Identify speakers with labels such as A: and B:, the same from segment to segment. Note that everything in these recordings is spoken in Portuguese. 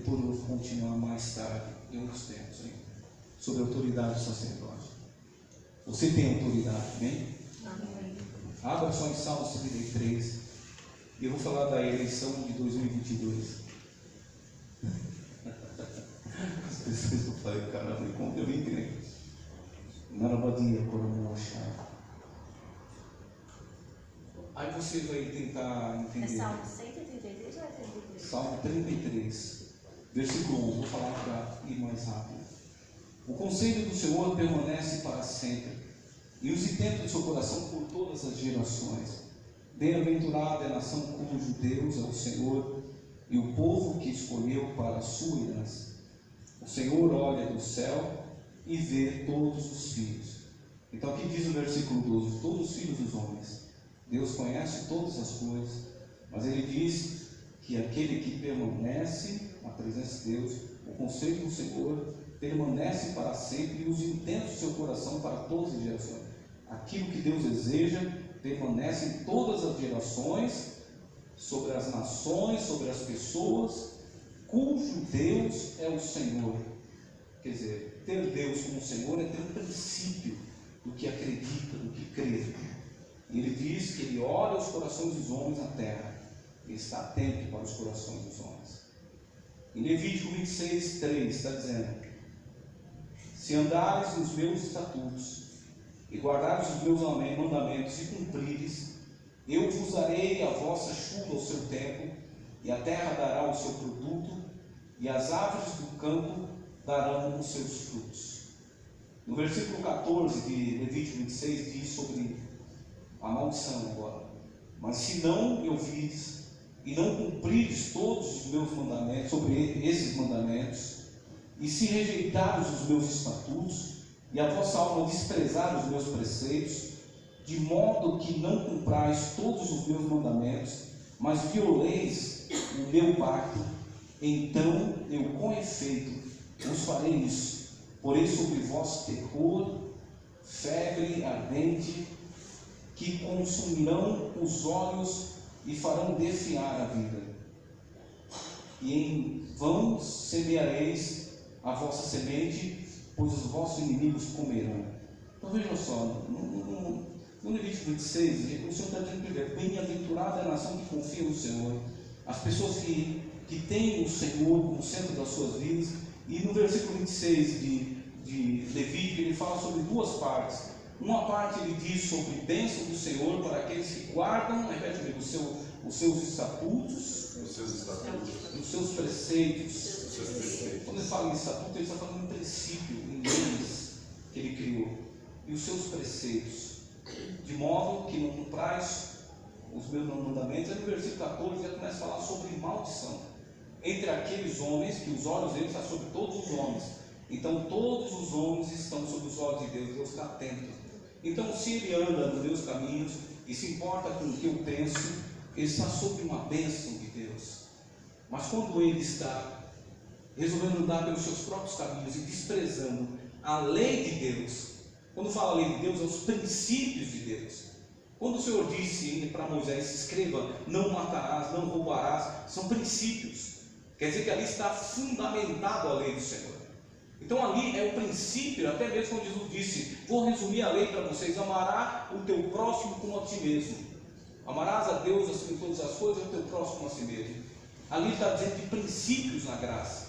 A: por continuar mais tarde, em outros tempos, hein? Sobre a autoridade do sacerdote. Você tem autoridade, bem?
B: Amém.
A: Abra só em Salmos 33. E eu vou falar da eleição de 2022. As pessoas eu falei, caramba, como eu vim crer? Marabadia, coronel achar. Aí você vai tentar entender.
B: É Salmo 133 ou é 33?
A: Salmo 33, versículo 1. Vou falar para ir mais rápido. O conselho do Senhor permanece para sempre, e os intentos do seu coração por todas as gerações. Bem-aventurada é a nação cujo Deus é o Senhor, e o povo que escolheu para a sua herança. O Senhor olha do céu e vê todos os filhos. Então aqui diz o versículo 12, todos os filhos dos homens. Deus conhece todas as coisas, mas Ele diz que aquele que permanece na presença de Deus, o conselho do Senhor permanece para sempre, e os intentos do seu coração para todas as gerações. Aquilo que Deus deseja permanece em todas as gerações, sobre as nações, sobre as pessoas, cujo Deus é o Senhor. Quer dizer, ter Deus como Senhor é ter um princípio do que acredita, do que crê. E Ele diz que Ele olha os corações dos homens na terra, Ele está atento para os corações dos homens. Em Levítico 26, 3 está dizendo: se andares nos meus estatutos e guardares os meus mandamentos e cumprires, eu vos darei a vossa chuva ao seu tempo, e a terra dará o seu produto, e as árvores do campo darão os seus frutos. No versículo 14 de Levítico 26 diz sobre a maldição agora: mas se não me ouvires e não cumprires todos os meus mandamentos, sobre esses mandamentos, e se rejeitares os meus estatutos, e a vossa alma desprezar os meus preceitos, de modo que não cumprais todos os meus mandamentos, mas violeis o meu pacto, então eu com efeito vos farei isso, porei sobre vós terror, febre ardente, que consumirão os olhos e farão definhar a vida. E em vão semeareis a vossa semente, pois os vossos inimigos comerão. Então vejam só, no Levítico 26, o Senhor está dizendo primeiro: bem-aventurada é a nação que confia no Senhor, as pessoas que têm o Senhor como centro das suas vidas. E no versículo 26 de Levítico, ele fala sobre duas partes. Uma parte ele diz sobre bênção do Senhor para aqueles que guardam, repete comigo, os seus estatutos, os seus preceitos. Quando ele fala em estatuto, ele está falando em princípio, em leis que ele criou, e os seus preceitos, de modo que não cumprais os meus mandamentos. Aí no versículo 14 já começa a falar sobre maldição entre aqueles homens, que os olhos deles estão sobre todos os homens. Então todos os homens estão sob os olhos de Deus, Deus está atento. Então se ele anda nos meus caminhos e se importa com o que eu penso, ele está sob uma bênção de Deus. Mas quando ele está resolvendo andar pelos seus próprios caminhos e desprezando a lei de Deus, quando fala a lei de Deus, é os princípios de Deus. Quando o Senhor disse para Moisés: escreva, não matarás, não roubarás, são princípios. Quer dizer que ali está fundamentado a lei do Senhor. Então ali é o princípio, até mesmo quando Jesus disse: vou resumir a lei para vocês: amará o teu próximo como a ti mesmo. Amarás a Deus acima de todas as coisas, e o teu próximo como a si mesmo. Ali está dizendo de princípios na graça.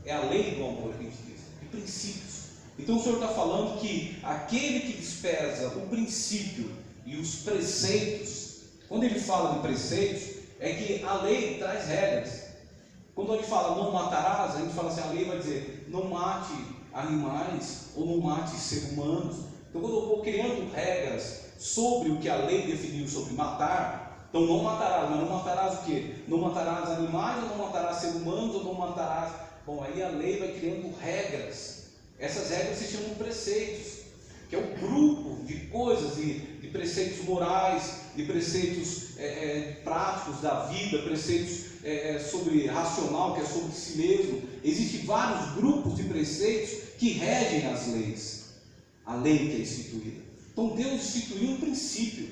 A: É a lei do amor que a gente diz, de princípios. Então o Senhor está falando que aquele que despreza o princípio e os preceitos, quando ele fala de preceitos, é que a lei traz regras. Quando ele fala não matarás, a gente fala assim, a lei vai dizer não mate animais ou não mate seres humanos. Então quando eu vou criando regras sobre o que a lei definiu sobre matar, então não matarás, mas não matarás o quê? Não matarás animais, ou não matarás seres humanos, ou não matarás. Bom, aí a lei vai criando regras. Essas regras se chamam preceitos, que é o grupo de coisas, de preceitos morais, de preceitos práticos da vida, preceitos sobre racional, que é sobre si mesmo. Existem vários grupos de preceitos que regem as leis, a lei que é instituída. Então Deus instituiu um princípio,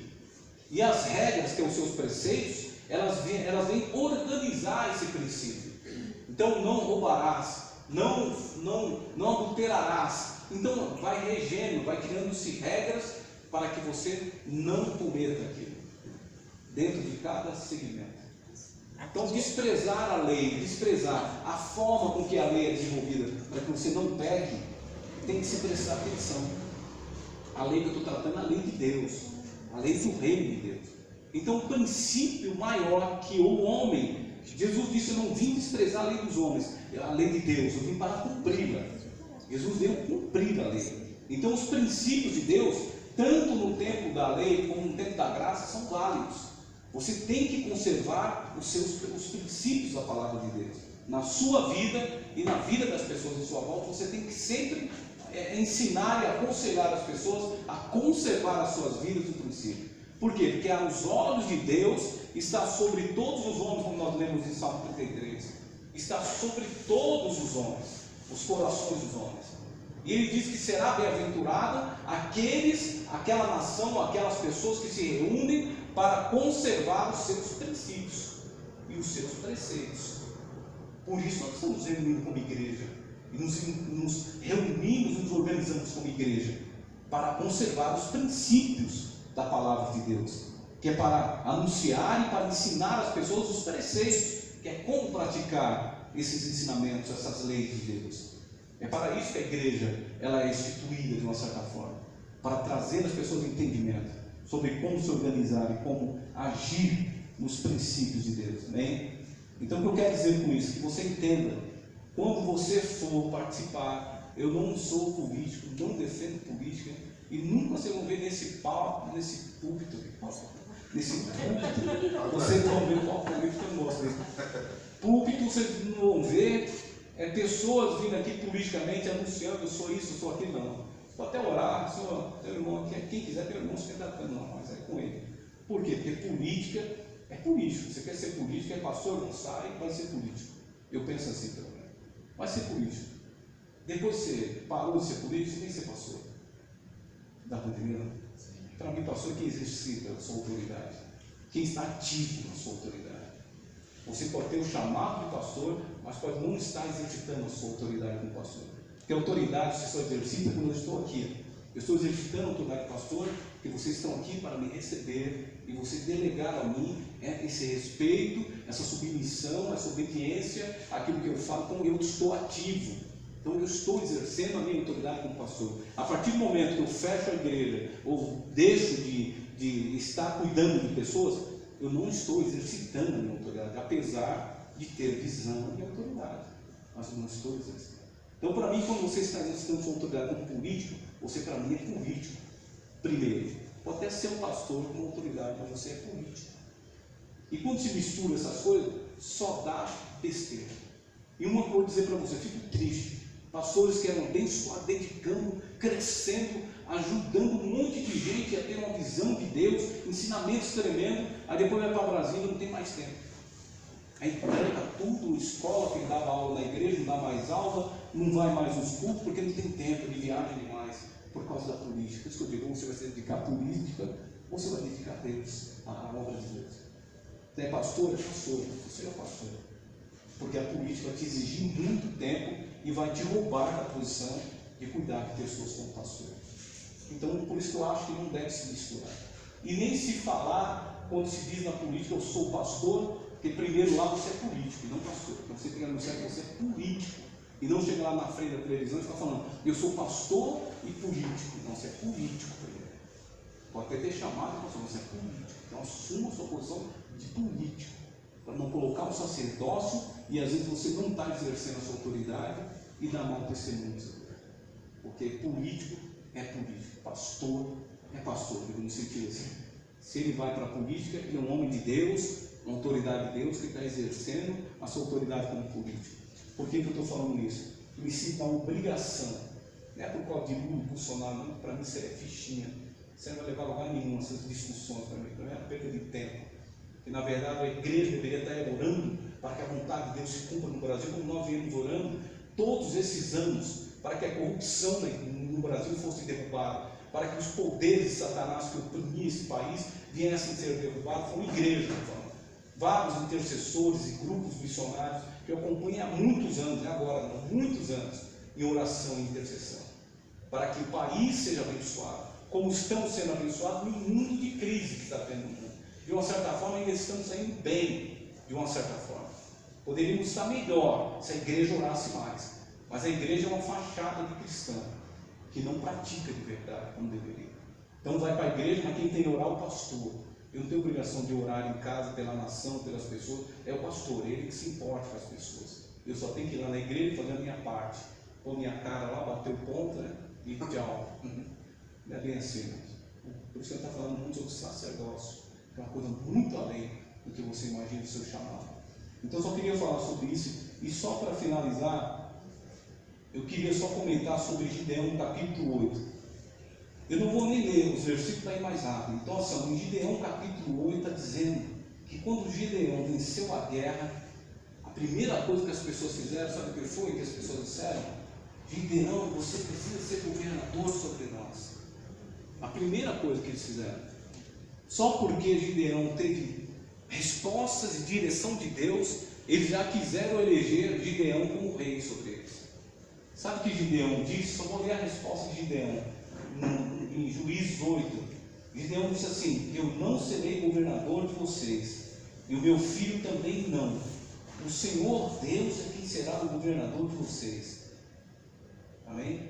A: e as regras, que são os seus preceitos, elas vêm organizar esse princípio. Então não roubarás, não adulterarás. Então vai regendo, vai criando-se regras para que você não cometa aquilo, dentro de cada segmento. Então desprezar a lei, desprezar a forma com que a lei é desenvolvida, para que você não peque, tem que se prestar atenção. A lei que eu estou tratando é a lei de Deus, a lei do reino de Deus. Então o princípio maior que o homem, Jesus disse: eu não vim desprezar a lei dos homens, a lei de Deus, eu vim para cumpri-la. Jesus veio cumprir a lei. Então os princípios de Deus, tanto no tempo da lei como no tempo da graça, são válidos. Você tem que conservar os princípios da palavra de Deus na sua vida e na vida das pessoas em sua volta. Você tem que sempre ensinar e aconselhar as pessoas a conservar as suas vidas no princípio. Por quê? Porque aos olhos de Deus está sobre todos os homens, como nós lemos em Salmo 33. Está sobre todos os homens, os corações dos homens. E ele diz que será bem-aventurado aquela nação, aquelas pessoas que se reúnem para conservar os seus princípios e os seus preceitos. Por isso nós estamos reunindo como igreja, e nos reunimos, nos organizamos como igreja, para conservar os princípios da palavra de Deus, que é para anunciar e para ensinar as pessoas os preceitos, que é como praticar esses ensinamentos, essas leis de Deus. É para isso que a igreja ela é instituída de uma certa forma, para trazer às pessoas entendimento sobre como se organizar e como agir nos princípios de Deus. Amém? Então o que eu quero dizer com isso? Que você entenda, quando você for participar, eu não sou político, não defendo política, e nunca vocês vão ver nesse palco, nesse púlpito, vocês vão ver qual político eu não gosto dele. Púlpito, vocês não vão ver pessoas vindo aqui politicamente anunciando: eu sou isso, eu sou aquilo. Não. Pode até orar, teu irmão aqui, quem quiser, teu irmão se candidatando, não, mas é com ele. Por quê? Porque política é político. Você quer ser político, é pastor, não sai, vai ser político. Eu penso assim, pelo menos. Vai ser político. Depois você parou de ser político, você tem que ser pastor. Dá para entender? Para mim, pastor é quem exercita a sua autoridade, quem está ativo na sua autoridade. Você pode ter o chamado de pastor, mas pode não estar exercitando a sua autoridade como pastor. Porque a autoridade se só exercita quando eu estou aqui. Eu estou exercitando a autoridade de pastor, porque vocês estão aqui para me receber e vocês delegaram a mim esse respeito, essa submissão, essa obediência àquilo que eu falo. Então eu estou ativo. Então eu estou exercendo a minha autoridade como pastor. A partir do momento que eu fecho a igreja ou deixo de estar cuidando de pessoas, eu não estou exercitando a minha autoridade, apesar de ter visão e autoridade, mas eu não estou exercitando. Então, para mim, quando você está exercitando sua autoridade como político, você para mim é político. Primeiro, pode até ser um pastor com autoridade, mas você é político. E quando se mistura essas coisas, só dá besteira. E uma coisa eu vou dizer para você, eu fico triste. Pastores que eram abençoados, dedicando, crescendo, ajudando um monte de gente a ter uma visão de Deus, ensinamentos tremendos, aí depois vai para Brasília e não tem mais tempo. Aí tranca tudo, escola que dava aula na igreja, não dá mais aula, não vai mais nos cultos porque não tem tempo, de viagem demais, por causa da política. Por isso que eu digo, você vai se dedicar à política, ou você vai dedicar a Deus, à obra de Deus. Você é pastor? É pastor, você é pastor. Porque a política vai te exigir muito tempo e vai te roubar da posição de cuidar de pessoas como pastor. Então, por isso que eu acho que não deve se misturar. E nem se falar, quando se diz na política, eu sou pastor, porque primeiro lá você é político e não pastor. Então você tem que anunciar que você é político. E não chegar lá na frente da televisão e ficar falando, eu sou pastor e político. Não, você é político primeiro. Pode até ter chamado de pastor, mas você é político. Então assuma a sua posição de político. Para não colocar o sacerdócio e às vezes você não está exercendo a sua autoridade e dar mau testemunho. Porque político é político, pastor é pastor, no sentido assim. Se ele vai para a política, ele é um homem de Deus, uma autoridade de Deus, que está exercendo a sua autoridade como político. Por que eu estou falando isso? Eu me sinto uma obrigação, não é por causa de Lula, Bolsonaro, não, para mim isso é fichinha, você não vai levar a lugar nenhum essas discussões para mim é uma perda de tempo. E na verdade a igreja deveria estar orando para que a vontade de Deus se cumpra no Brasil, como nós viemos orando todos esses anos, para que a corrupção no Brasil fosse derrubada, para que os poderes de Satanás que oprimiam esse país viessem a ser derrubados. Foi uma igreja, vários intercessores e grupos missionários que eu acompanho há muitos anos, não agora não, muitos anos, em oração e intercessão, para que o país seja abençoado, como estamos sendo abençoados no mundo de crise que está tendo no mundo. De uma certa forma, ainda estamos saindo bem, de uma certa forma. Poderíamos estar melhor se a igreja orasse mais, mas a igreja é uma fachada de cristão, que não pratica de verdade como deveria. Então vai para a igreja, mas quem tem que orar é o pastor. Eu não tenho obrigação de orar em casa pela nação, pelas pessoas, é o pastor, ele que se importa com as pessoas. Eu só tenho que ir lá na igreja fazer a minha parte, pôr minha cara lá, bater o ponto, né? E tchau. Não é bem assim, né? Por isso que eu estou falando muito sobre sacerdócio, que é uma coisa muito além do que você imagina do seu chamado. Então eu só queria falar sobre isso, e só para finalizar, eu queria só comentar sobre Gideão, capítulo 8. Eu não vou nem ler os versículos para ir mais rápido. Então, assim, em Gideão, capítulo 8, está dizendo que quando Gideão venceu a guerra, a primeira coisa que as pessoas fizeram, sabe o que foi que as pessoas disseram? Gideão, você precisa ser governador sobre nós. A primeira coisa que eles fizeram. Só porque Gideão teve respostas e direção de Deus, eles já quiseram eleger Gideão como rei sobre eles. Sabe o que Gideão disse? Só vou ler a resposta de Gideão em Juízes 8. Gideão disse assim: eu não serei governador de vocês, e o meu filho também não. O Senhor Deus é quem será o governador de vocês. Amém?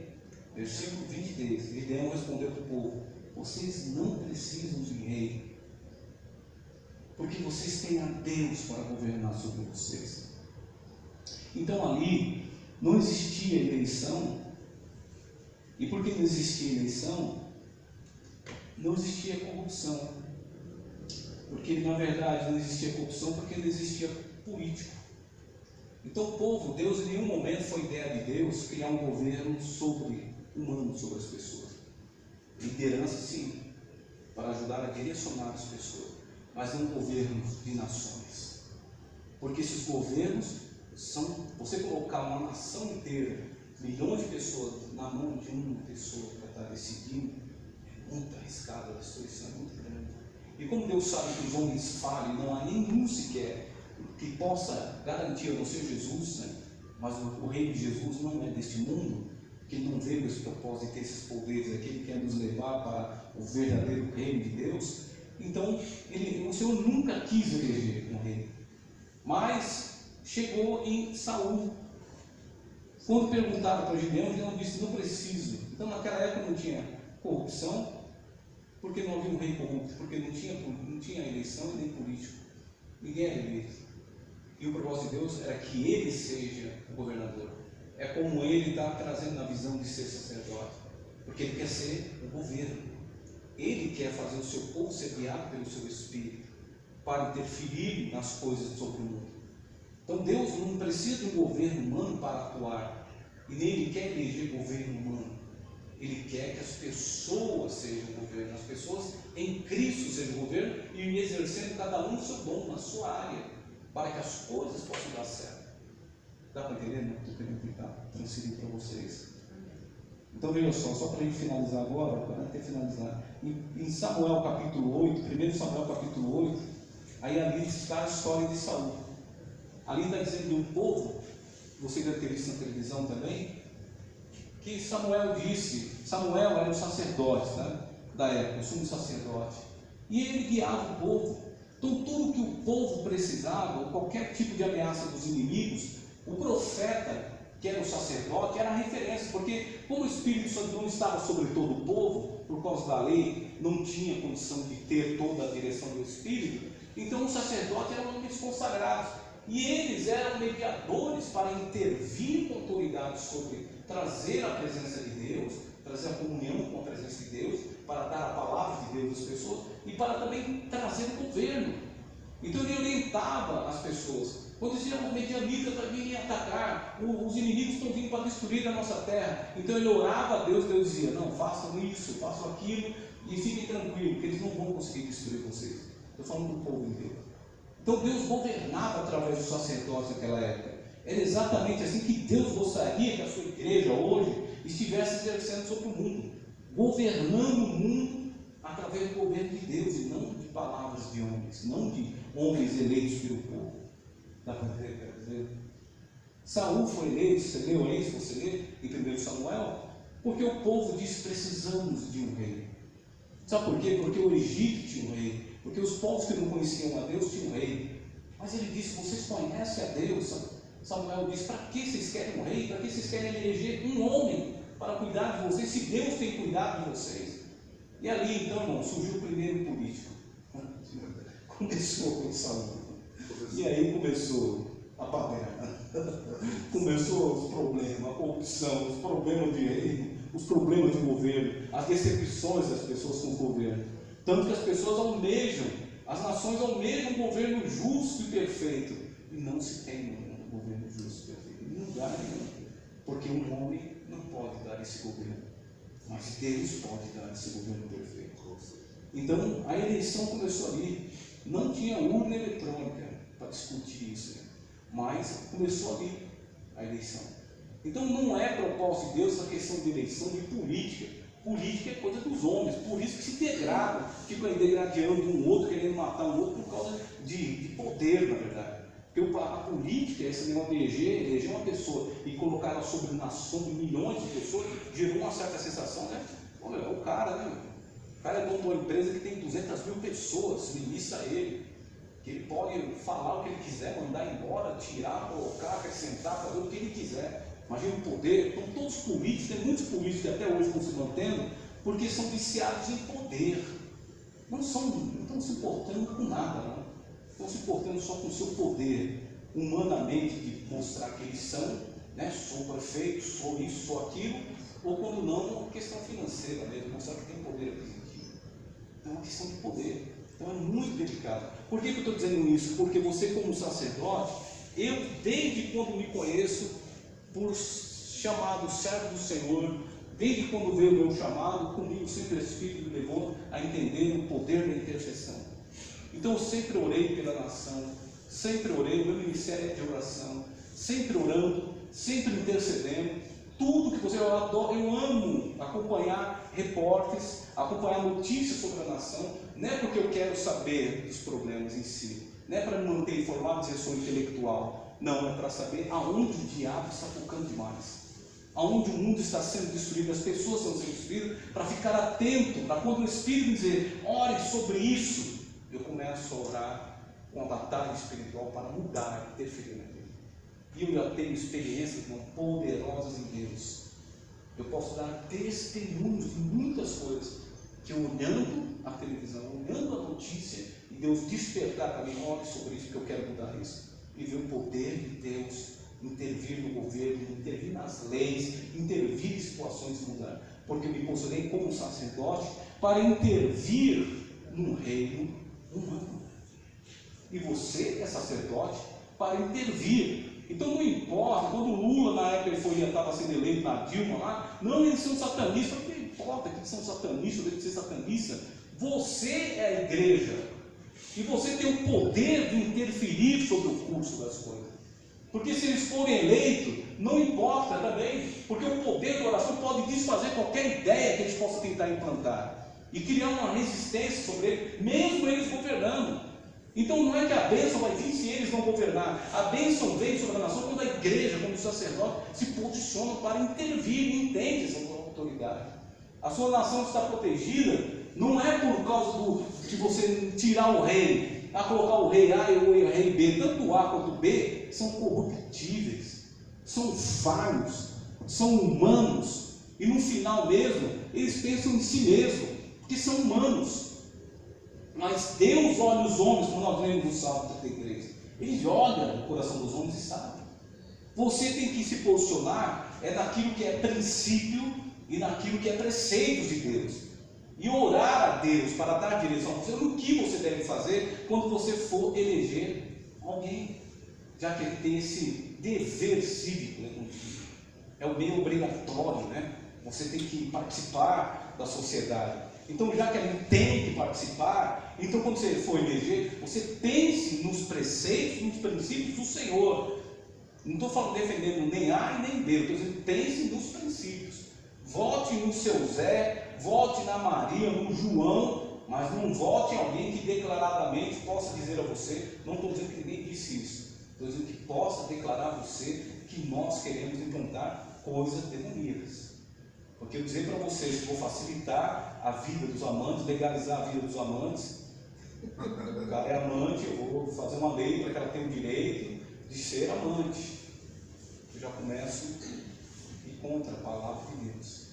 A: Versículo 23. Gideão respondeu para o povo: vocês não precisam de rei, porque vocês têm a Deus para governar sobre vocês. Então ali não existia eleição. E porque não existia eleição, não existia corrupção. Porque na verdade não existia corrupção porque não existia político. Então o povo, Deus em nenhum momento foi ideia de Deus criar um governo humano sobre as pessoas. Liderança sim, para ajudar a direcionar as pessoas, mas não governos de nações. Porque esses governos são, você colocar uma nação inteira, milhões de pessoas na mão de uma pessoa para estar decidindo, é muito arriscado, a destruição é muito grande. E como Deus sabe que os homens falham, não há nenhum sequer que possa garantir, a não ser Jesus, né? Mas o reino de Jesus não é deste mundo, que não veio esse propósito de ter esses poderes aqui, ele quer nos levar para o verdadeiro reino de Deus. Então, o Senhor nunca quis eleger um rei, mas chegou em Saul. Quando perguntaram para Gideão, Gideão disse: não preciso. Então naquela época não tinha corrupção, porque não havia um rei corrupto, porque não tinha eleição nem político, ninguém era eleito. E o propósito de Deus era que ele seja o governador. É como ele está trazendo na visão de ser sacerdote, porque ele quer ser o governo. Ele quer fazer o seu povo ser guiado pelo seu Espírito, para interferir nas coisas sobre o mundo. Então Deus não precisa de um governo humano para atuar, e nem Ele quer eleger governo humano. Ele quer que as pessoas sejam o governo, as pessoas em Cristo sejam o governo, e exercendo cada um o seu dom na sua área, para que as coisas possam dar certo. Dá para entender? Estou querendo tentar transferir para vocês. Então veja só para ir finalizar agora, para até finalizar, em Samuel capítulo 8, 1 Samuel capítulo 8, aí ali está a história de Saul. Ali está dizendo de um povo, você deve ter visto na televisão também, que Samuel era o sacerdote, tá? Da época, o sumo sacerdote, e ele guiava o povo. Então tudo que o povo precisava, ou qualquer tipo de ameaça dos inimigos, o profeta, que era o sacerdote, era a referência, porque como o Espírito Santo não estava sobre todo o povo, por causa da lei, não tinha condição de ter toda a direção do Espírito, então o sacerdote era um dos consagrados, e eles eram mediadores para intervir com autoridade sobre trazer a presença de Deus, trazer a comunhão com a presença de Deus, para dar a palavra de Deus às pessoas, e para também trazer o governo. Então ele orientava as pessoas. Quando dizia: o medianita vai vir atacar, os inimigos estão vindo para destruir a nossa terra. Então ele orava a Deus, Deus dizia: não, façam isso, façam aquilo, e fiquem tranquilos, porque eles não vão conseguir destruir vocês. Estou falando do povo inteiro. Então Deus governava através dos sacerdotes naquela época. Era exatamente assim que Deus gostaria que a sua igreja hoje estivesse exercendo sobre o mundo, governando o mundo através do governo de Deus, e não de palavras de homens, não de homens eleitos pelo povo. Dá para entender? Saul foi eleito, você leu aí, se você lê em 1 Samuel, porque o povo disse: precisamos de um rei. Sabe por quê? Porque o Egito tinha um rei, porque os povos que não conheciam a Deus tinham um rei. Mas ele disse: vocês conhecem a Deus? Samuel disse: para que vocês querem um rei? Para que vocês querem eleger um homem para cuidar de vocês, se Deus tem cuidado de vocês? E ali então, irmão, surgiu o primeiro político. Começou com Saul. E aí começou a baderna. Começou os problemas, a corrupção, os problemas de reino, os problemas de governo, as decepções das pessoas com o governo. Tanto que as pessoas almejam, as nações almejam um governo justo e perfeito. E não se tem um governo justo e perfeito em lugar nenhum. Porque um homem não pode dar esse governo, mas Deus pode dar esse governo perfeito. Então a eleição começou ali. Não tinha urna eletrônica para discutir isso, mas começou ali a eleição. Então não é propósito de Deus essa questão de eleição, de política. Política é coisa dos homens, por isso que se degradam, ficam degradando um outro, querendo matar um outro por causa de poder, na verdade. Porque a política, esse negócio de eleger uma pessoa e colocar ela sobre nação de milhões de pessoas, gerou uma certa sensação, né? Olha, é o cara, né? O cara é dono de uma empresa que tem 200 mil pessoas, ministra ele, que ele pode falar o que ele quiser, mandar embora, tirar, colocar, acrescentar, fazer o que ele quiser. Imagina o poder. Então todos os políticos, tem muitos políticos que até hoje estão se mantendo, porque são viciados em poder. Não estão se importando com nada, não. Estão se importando só com o seu poder, humanamente, de mostrar que eles são, né? Sou perfeito, sou isso, sou aquilo, ou quando não, uma questão financeira mesmo, mostrar que tem poder aquisitivo. Então é uma questão de poder. Então é muito delicado. Por que eu estou dizendo isso? Porque você, como sacerdote, eu desde quando me conheço, por chamado servo do Senhor, desde quando veio o meu chamado, comigo sempre o Espírito me levou a entender o poder da intercessão. Então eu sempre orei pela nação, sempre orei, o meu ministério é de oração, sempre orando, sempre intercedendo. Tudo que você eu amo acompanhar repórteres, acompanhar notícias sobre a nação. Não é porque eu quero saber dos problemas em si, não é para me manter informado, dizer sou intelectual. Não, é para saber aonde o diabo está tocando demais, aonde o mundo está sendo destruído, as pessoas estão sendo destruídas, para ficar atento, para quando o Espírito dizer, ore sobre isso, eu começo a orar com a batalha espiritual para mudar, interferir na vida. E eu já tenho experiências poderosas em Deus. Eu posso dar testemunhos de muitas coisas, que olhando a televisão, olhando a notícia, e Deus despertar para mim, ore sobre isso, que eu quero mudar isso. E ver o poder de Deus intervir no governo, intervir nas leis, intervir em situações de mudar. Porque eu me considerei como sacerdote para intervir num reino humano. E você é sacerdote para intervir. Então não importa, quando o Lula na época ele estava sendo eleito na Dilma lá, não, eles são satanistas, não importa que eles são satanistas, deve ser satanista. Você é a igreja. E você tem o poder de interferir sobre o curso das coisas. Porque se eles forem eleitos, não importa também, porque o poder da oração pode desfazer qualquer ideia que eles possam tentar implantar e criar uma resistência sobre ele, mesmo eles governando. Então não é que a bênção vai vir se eles não governar. A bênção vem sobre a nação quando a igreja, quando o sacerdote se posiciona para intervir e entende essa autoridade. A sua nação está protegida, não é por causa de você tirar o rei, colocar o rei A e o rei B. Tanto o A quanto o B são corruptíveis, são falhos, são humanos, e no final mesmo eles pensam em si mesmos, porque são humanos. Mas Deus olha os homens, como nós lemos no Salmo 33, Ele olha o coração dos homens e sabe. Você tem que se posicionar naquilo que é princípio e naquilo que é preceitos de Deus, e orar a Deus para dar direção a você no que você deve fazer quando você for eleger alguém, já que ele tem esse dever cívico, né, é o meio obrigatório, né? Você tem que participar da sociedade. Então, já que ele tem que participar, então quando você for eleger, você pense nos preceitos, nos princípios do Senhor. Não estou falando defendendo nem A e nem B, estou dizendo pense nos princípios. Vote no seu Zé, vote na Maria, no João, Mas não vote em alguém que declaradamente possa dizer a você, não estou dizendo que ninguém disse isso, estou dizendo que possa declarar a você que nós queremos implantar coisas demoníacas. Porque eu dizer para vocês que vou facilitar a vida dos amantes, legalizar a vida dos amantes, o cara é amante, eu vou fazer uma lei para que ela tenha o direito de ser amante. Eu já começo a ir contra a palavra de Deus.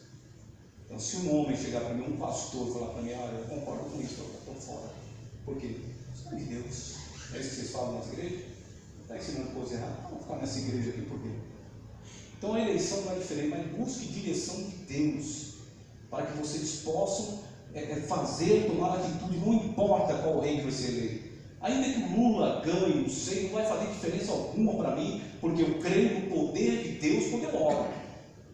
A: Então, se um homem chegar para mim, um pastor, falar para mim, eu concordo com isso, eu estou fora. Por quê? Isso não é de Deus. É isso que vocês falam nas igrejas? Está ensinando coisa errada? Não, vou ficar nessa igreja aqui por quê? Então a eleição não é diferente, mas busque direção de Deus, para que vocês possam fazer, tomar atitude, não importa qual rei que vai ser eleito. Ainda que o Lula ganhe, não sei, não vai fazer diferença alguma para mim, porque eu creio no poder de Deus quando eu oro.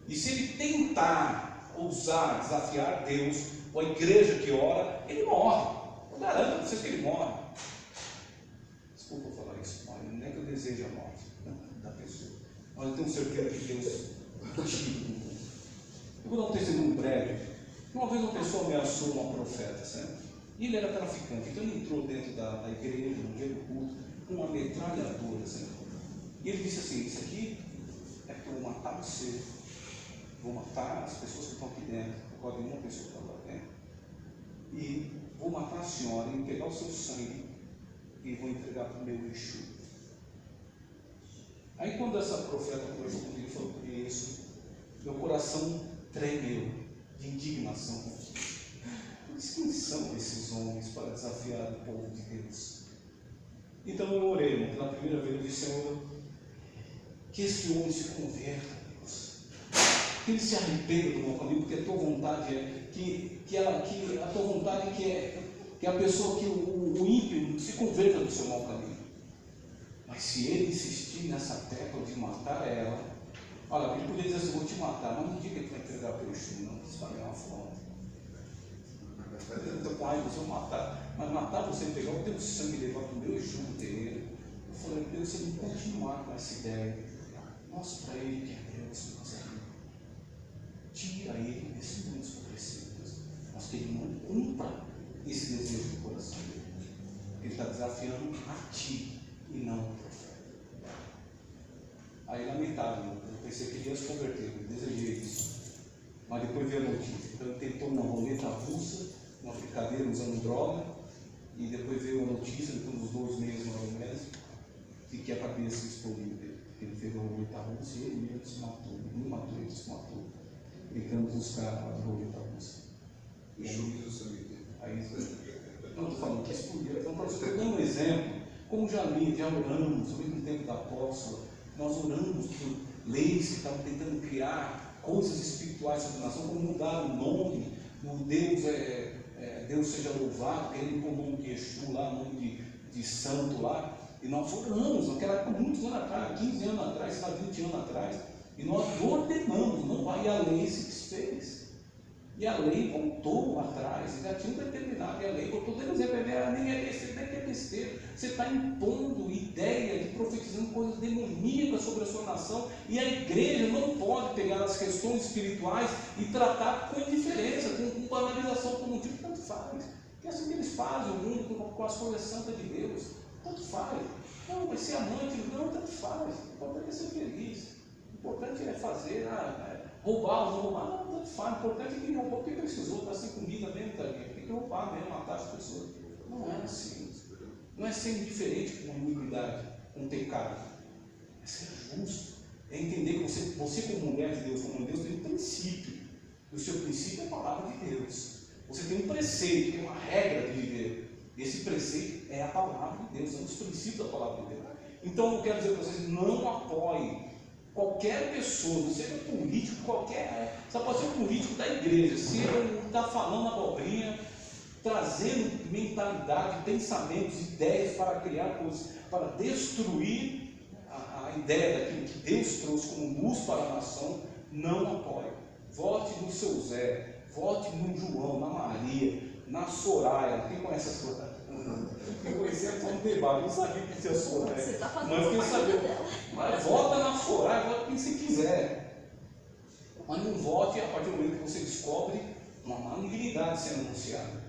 A: E se ele tentar ousar desafiar Deus, ou a igreja que ora, ele morre. Eu garanto para vocês que ele morre. Desculpa eu falar isso, não é que eu desejo a morte da pessoa, mas eu tenho certeza que Deus tira. Eu vou dar um testemunho breve. Uma vez uma pessoa ameaçou uma profeta, certo? E ele era traficante, então ele entrou dentro da igreja, no dia do culto, com uma metralhadora, certo? E ele disse assim: isso aqui é que eu vou matar você, vou matar as pessoas que estão aqui dentro, agora uma pessoa que está lá dentro, e vou matar a senhora e pegar o seu sangue e vou entregar para o meu Exu. Aí quando essa profeta conversou comigo e falou por isso, meu coração tremeu de indignação. Mas quem são esses homens para desafiar o povo de Deus? Então eu orei, irmão, pela primeira vez eu disse: Senhor, que esse homem se converta, Deus, que ele se arrependa do mau caminho, porque a tua vontade é a tua vontade que a pessoa, que o ímpio se converta do seu mau caminho. Mas se ele insistir nessa tecla de matar ela, olha, ele podia dizer assim: vou te matar, mas não diga que vai entregar pelo Exu, não, isso vai ganhar uma fome. Teu pai, você vai matar, mas matar você, pegar o teu sangue e levar para o meu Exu terreiro. Eu falei: Deus, se ele continuar com essa ideia, mostra para ele que é Deus, nossa vida. Tira ele desse mundo escurecido, mas que ele não cumpra esse desejo do coração dele. Ele está desafiando a ti e não o profeta. Aí, lamentável, eu pensei que ele ia se converter, eu desejei isso. Mas depois veio a notícia. Então ele tentou uma roleta russa, uma brincadeira usando droga, e depois veio a notícia, depois dos 2 meses mais ou menos, de que a cabeça explodiu dele. Ele fez uma roleta russa e ele mesmo se matou. Ele matou, ele se matou. Brincando com os caras de roleta russa.
C: E chuva o sangue dele.
A: Aí, não estou falando que explodiu. Então, para você ter um exemplo, como já oramos, sobre no tempo da apóstola, nós oramos por leis que estavam tentando criar coisas espirituais sobre a nação, como mudar o nome, o Deus seja louvado, que ele pôr o nome de Exu lá, o nome de santo lá, e nós oramos, naquela época, muitos anos atrás, 15 anos atrás, 20 anos atrás, e nós ordenamos, não vai, e a lei se desfez. E a lei voltou atrás, já tinha determinado, e a lei voltou, Deus nem é besteira. Você está impondo ideia de profetizando coisas demoníacas sobre a sua nação, e a igreja não pode pegar as questões espirituais e tratar com indiferença, com banalização, como um tipo, tanto faz. Que é assim que eles fazem o mundo com as coisas santas de Deus, tanto faz. Não, vai ser amante, não, tanto faz. O importante é ser feliz, o importante é fazer, roubar ou não roubar, não, tanto faz. O importante é que quem roubou, porque precisou, está sem comida mesmo, tem que roubar mesmo, matar as pessoas. Não é assim. Não é ser indiferente com a iniquidade, com o pecado. É ser justo. É entender que você como mulher de Deus, como Deus, tem um princípio. E o seu princípio é a palavra de Deus. Você tem um preceito, tem uma regra de viver. Esse preceito é a palavra de Deus, é um dos princípios da palavra de Deus. Então eu quero dizer para vocês: não apoiem qualquer pessoa, não seja político, só pode ser um político da igreja, se ele está falando abobrinha, trazendo mentalidade, pensamentos, ideias para criar coisas, para destruir a ideia daquilo que Deus trouxe como luz para a nação. Não apoie. Vote no seu Zé, vote no João, na Maria, na Soraya. Quem conhece a Soraya? Eu conhecia só no debate, eu não sabia que tinha Soraya.
B: Você está fazendo
A: Mas quem
B: parte
A: sabia?
B: dela.
A: Mas vota na Soraya, vota quem você quiser. Mas não vote a partir do momento que você descobre uma malignidade sendo anunciada.